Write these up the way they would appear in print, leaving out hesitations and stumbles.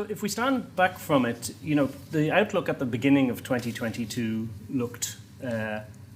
So if we stand back from it, the outlook at the beginning of 2022 looked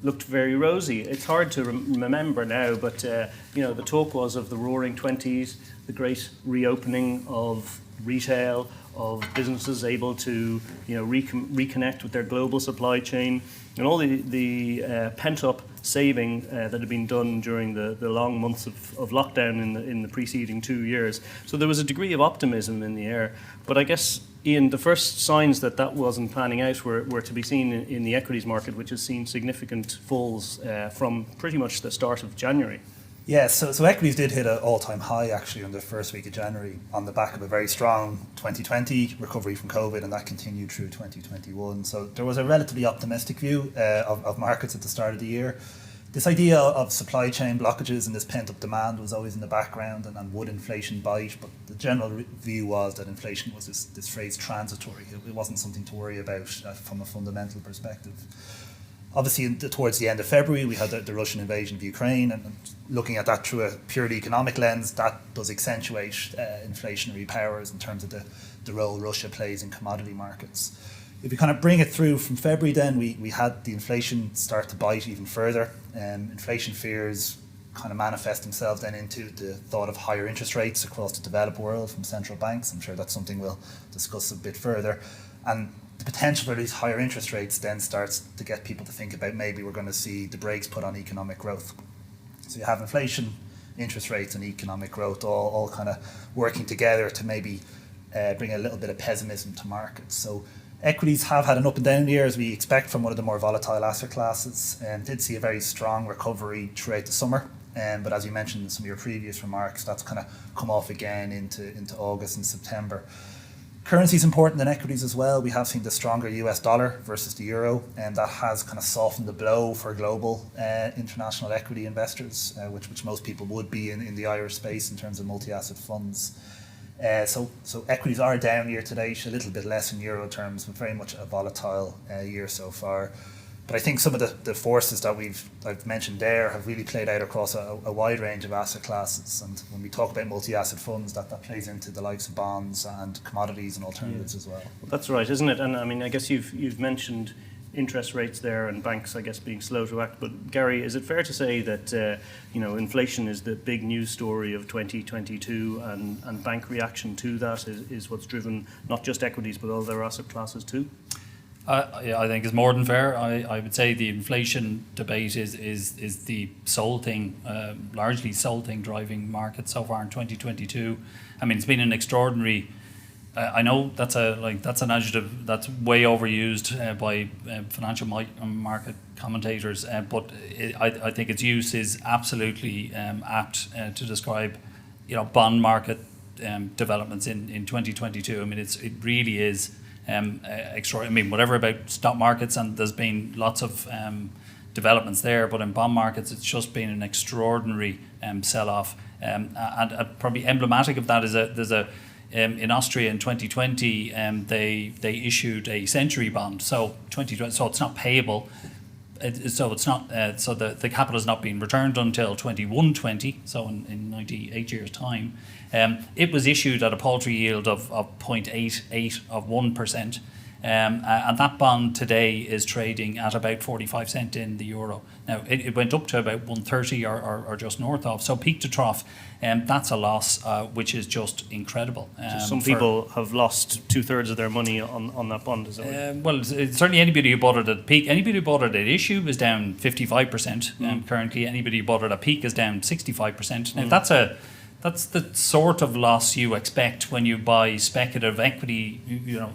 very rosy. It's hard to remember now, but the talk was of the Roaring Twenties, the great reopening of retail, of businesses able to reconnect with their global supply chain, and all the pent-up saving that had been done during the long months of lockdown in the preceding 2 years. So there was a degree of optimism in the air. But I guess, Ian, the first signs that wasn't panning out were to be seen in the equities market, which has seen significant falls from pretty much the start of January. Yeah, so equities did hit an all-time high actually on the first week of January on the back of a very strong 2020 recovery from COVID, and that continued through 2021. So there was a relatively optimistic view of markets at the start of the year. This idea of supply chain blockages and this pent-up demand was always in the background, and would inflation bite? But the general view was that inflation was this phrase transitory. It wasn't something to worry about from a fundamental perspective. Obviously, towards the end of February, we had the Russian invasion of Ukraine, and looking at that through a purely economic lens, that does accentuate inflationary powers in terms of the role Russia plays in commodity markets. If we kind of bring it through from February, then we had the inflation start to bite even further. Inflation fears kind of manifest themselves then into the thought of higher interest rates across the developed world from central banks. I'm sure that's something we'll discuss a bit further. And the potential for these higher interest rates then starts to get people to think about maybe we're going to see the brakes put on economic growth. So you have inflation, interest rates and economic growth all kind of working together to maybe bring a little bit of pessimism to markets. So equities have had an up and down year, as we expect from one of the more volatile asset classes, and did see a very strong recovery throughout the summer. But as you mentioned in some of your previous remarks, that's kind of come off again into August and September. Currency is important in equities as well. We have seen the stronger US dollar versus the euro, and that has kind of softened the blow for global international equity investors, which most people would be in the Irish space in terms of multi-asset funds. So equities are down year to date, a little bit less in euro terms, but very much a volatile year so far. But I think some of the forces that I've mentioned there have really played out across a wide range of asset classes. And when we talk about multi-asset funds, that plays into the likes of bonds and commodities and alternatives as well. That's right, isn't it? And I mean, I guess you've mentioned interest rates there and banks, I guess, being slow to act. But Gary, is it fair to say that inflation is the big news story of 2022, and bank reaction to that is what's driven not just equities but other asset classes too? I think it's more than fair. I would say the inflation debate is the sole thing, largely sole thing driving markets so far in 2022. I mean, it's been an extraordinary. I know that's an adjective that's way overused by financial market commentators, but I think its use is absolutely apt to describe, bond market developments in 2022. I mean, it really is. Extraordinary. I mean, whatever about stock markets, and there's been lots of developments there, but in bond markets, it's just been an extraordinary sell-off. And probably emblematic of that is in Austria in 2020, they issued a century bond. So 2020, so it's not payable. So it's not. So the capital has not been returned until 2120. So in 98 years' time. It was issued at a paltry yield of 0.88 of 1%, and that bond today is trading at about 45 cents in the euro. Now it went up to about 130 or just north of. So peak to trough, that's a loss which is just incredible. Some people have lost 2/3 of their money on that bond. Is it? Well, certainly anybody who bought it at peak, anybody who bought it at issue is down 55%. Currently, anybody who bought it at peak is down 65%. Now that's the sort of loss you expect when you buy speculative equity.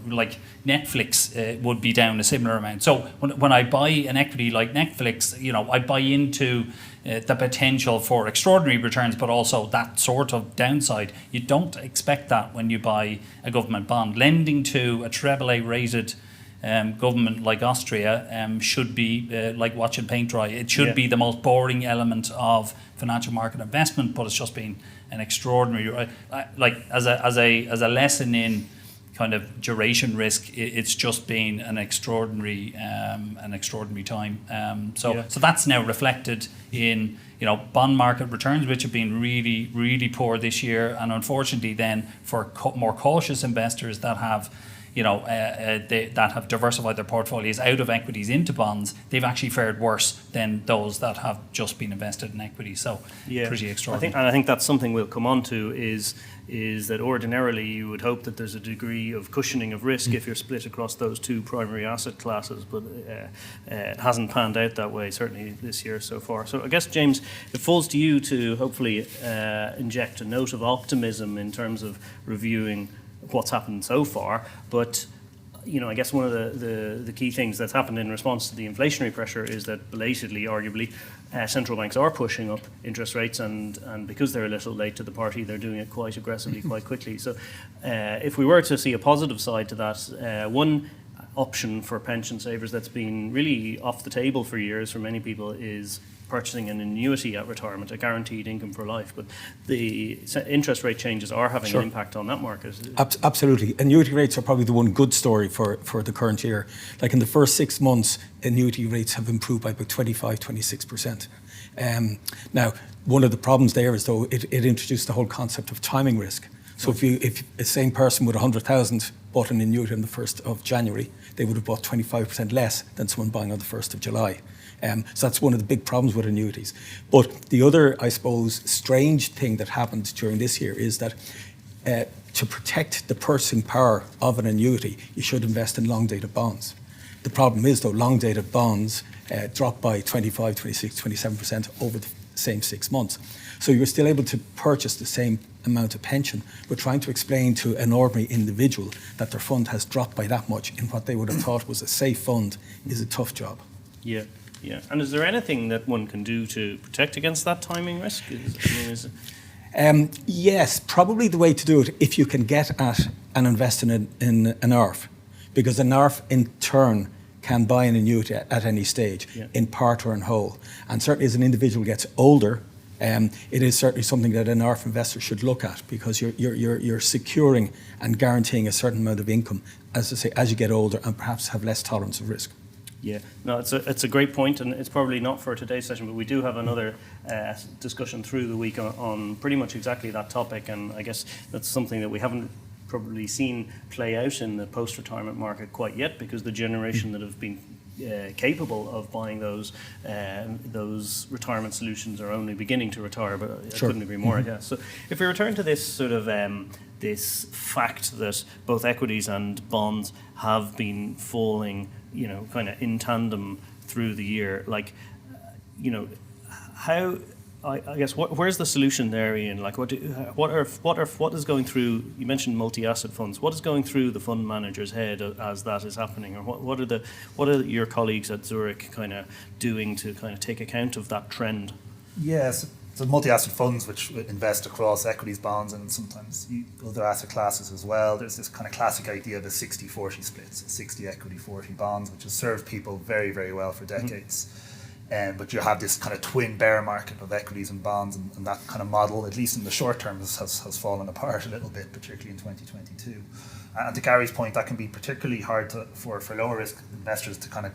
Like Netflix would be down a similar amount. So when I buy an equity like Netflix, I buy into the potential for extraordinary returns, but also that sort of downside. You don't expect that when you buy a government bond. Lending to a AAA rated government like Austria should be like watching paint dry. It should be the most boring element of financial market investment, but it's just been an extraordinary, like as a lesson in kind of duration risk, it's just been an extraordinary time. So that's now reflected in bond market returns, which have been really, really poor this year, and unfortunately, then for more cautious investors that have that have diversified their portfolios out of equities into bonds, they've actually fared worse than those that have just been invested in equities. So pretty extraordinary. I think that's something we'll come on to is that ordinarily you would hope that there's a degree of cushioning of risk if you're split across those two primary asset classes, but it hasn't panned out that way, certainly this year so far. So I guess, James, it falls to you to hopefully inject a note of optimism in terms of reviewing what's happened so far, but I guess one of the key things that's happened in response to the inflationary pressure is that belatedly, arguably, central banks are pushing up interest rates, and because they're a little late to the party, they're doing it quite aggressively, quite quickly. So if we were to see a positive side to that, one option for pension savers that's been really off the table for years for many people is purchasing an annuity at retirement, a guaranteed income for life. But the interest rate changes are having an impact on that market. Absolutely. Annuity rates are probably the one good story for the current year. Like in the first 6 months, annuity rates have improved by about 25-26%. Now, one of the problems there is, though, it introduced the whole concept of timing risk. So if a same person with 100,000 bought an annuity on the 1st of January, they would have bought 25% less than someone buying on the 1st of July. So that's one of the big problems with annuities. But the other, I suppose, strange thing that happened during this year is that to protect the purchasing power of an annuity, you should invest in long-dated bonds. The problem is, though, long-dated bonds dropped by 25, 26, 27% over the same 6 months. So you're still able to purchase the same amount of pension, but trying to explain to an ordinary individual that their fund has dropped by that much in what they would have thought was a safe fund is a tough job. Yeah. And is there anything that one can do to protect against that timing risk? Yes, probably the way to do it, if you can get at and invest in an ARF, because an ARF in turn can buy an annuity at any stage, in part or in whole. And certainly as an individual gets older, it is certainly something that an ARF investor should look at, because you're securing and guaranteeing a certain amount of income, as I say, as you get older and perhaps have less tolerance of risk. Yeah, no, it's a great point, and it's probably not for today's session, but we do have another discussion through the week on pretty much exactly that topic, and I guess that's something that we haven't probably seen play out in the post-retirement market quite yet, because the generation that have been capable of buying those retirement solutions are only beginning to retire, but I couldn't agree more. Yeah. So if we return to this sort of this fact that both equities and bonds have been falling, kind of in tandem through the year, how, I guess, where's the solution there, Ian? Like, what is going through? You mentioned multi-asset funds. What is going through the fund manager's head as that is happening, or what are your colleagues at Zurich kind of doing to kind of take account of that trend? Yes. So multi-asset funds which invest across equities, bonds, and sometimes other asset classes as well. There's this kind of classic idea of a 60-40 split, so 60 equity, 40 bonds, which has served people very, very well for decades. But you have this kind of twin bear market of equities and bonds, and that kind of model, at least in the short term, has fallen apart a little bit, particularly in 2022. And to Gary's point, that can be particularly hard for lower risk investors to kind of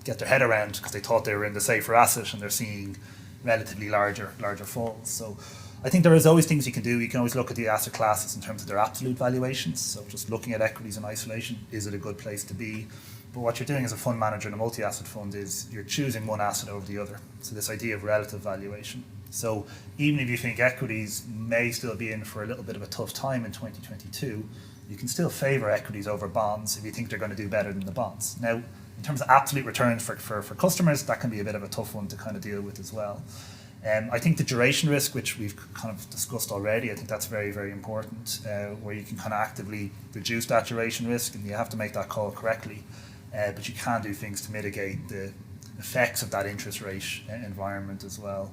get their head around, because they thought they were in the safer asset and they're seeing relatively larger falls. So I think there is always things you can do. You can always look at the asset classes in terms of their absolute valuations. So just looking at equities in isolation, is it a good place to be? But what you're doing as a fund manager in a multi-asset fund is you're choosing one asset over the other. So this idea of relative valuation. So even if you think equities may still be in for a little bit of a tough time in 2022, you can still favour equities over bonds if you think they're going to do better than the bonds. Now, in terms of absolute returns for customers, that can be a bit of a tough one to kind of deal with as well. I think the duration risk, which we've kind of discussed already, I think that's very, very important, where you can kind of actively reduce that duration risk, and you have to make that call correctly. But you can do things to mitigate the effects of that interest rate environment as well.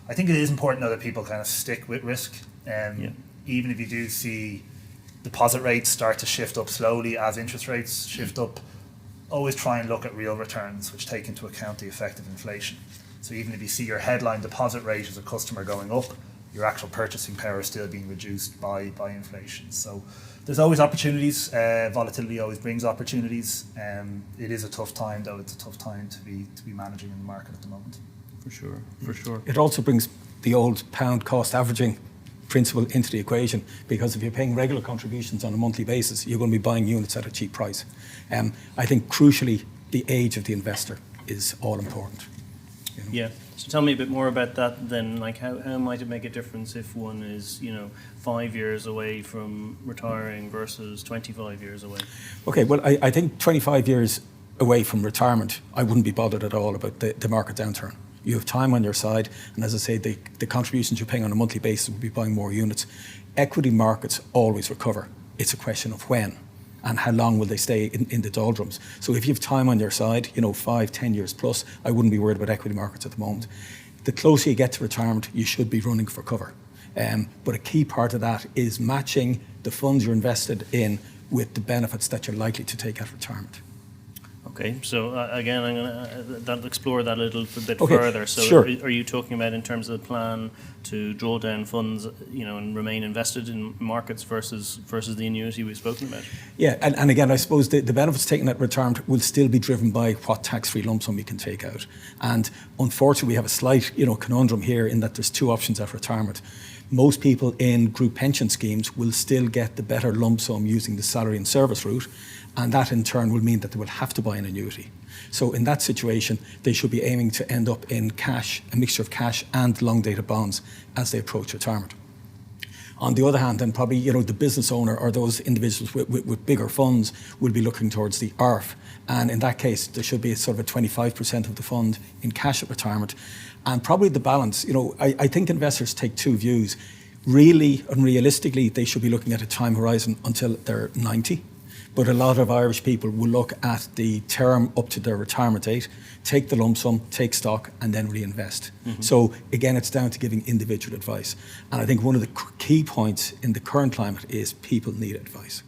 I think it is important, though, that people kind of stick with risk. Even if you do see deposit rates start to shift up slowly as interest rates shift up, always try and look at real returns, which take into account the effect of inflation. So even if you see your headline deposit rate as a customer going up, your actual purchasing power is still being reduced by inflation. So there's always opportunities. Volatility always brings opportunities. It is a tough time, though. It's a tough time to be managing in the market at the moment. For sure. It also brings the old pound cost averaging principle into the equation, because if you're paying regular contributions on a monthly basis, you're going to be buying units at a cheap price. I think crucially, the age of the investor is all important. You know? Yeah. So tell me a bit more about that then. Like, how might it make a difference if one is, 5 years away from retiring versus 25 years away? Okay, well, I think 25 years away from retirement, I wouldn't be bothered at all about the market downturn. You have time on your side, and as I say, the contributions you're paying on a monthly basis will be buying more units. Equity markets always recover. It's a question of when and how long will they stay in the doldrums. So if you have time on your side, 5, 10 years plus, I wouldn't be worried about equity markets at the moment. The closer you get to retirement, you should be running for cover. But a key part of that is matching the funds you're invested in with the benefits that you're likely to take at retirement. Okay, so again, I'm going to explore that a little bit Okay, further. So sure. are you talking about in terms of the plan to draw down funds, and remain invested in markets versus the annuity we've spoken about? Yeah, and again, I suppose the benefits taken at retirement will still be driven by what tax-free lump sum we can take out. And unfortunately, we have a slight, conundrum here in that there's two options at retirement. Most people in group pension schemes will still get the better lump sum using the salary and service route, and that in turn will mean that they will have to buy an annuity. So in that situation, they should be aiming to end up in cash, a mixture of cash and long-dated bonds as they approach retirement. On the other hand, then probably the business owner or those individuals with bigger funds will be looking towards the ARF, and in that case, there should be sort of a 25% of the fund in cash at retirement, and probably the balance. I think investors take two views. Really and realistically, they should be looking at a time horizon until they're 90. But a lot of Irish people will look at the term up to their retirement date, take the lump sum, take stock, and then reinvest. Mm-hmm. So again, it's down to giving individual advice. And I think one of the key points in the current climate is people need advice.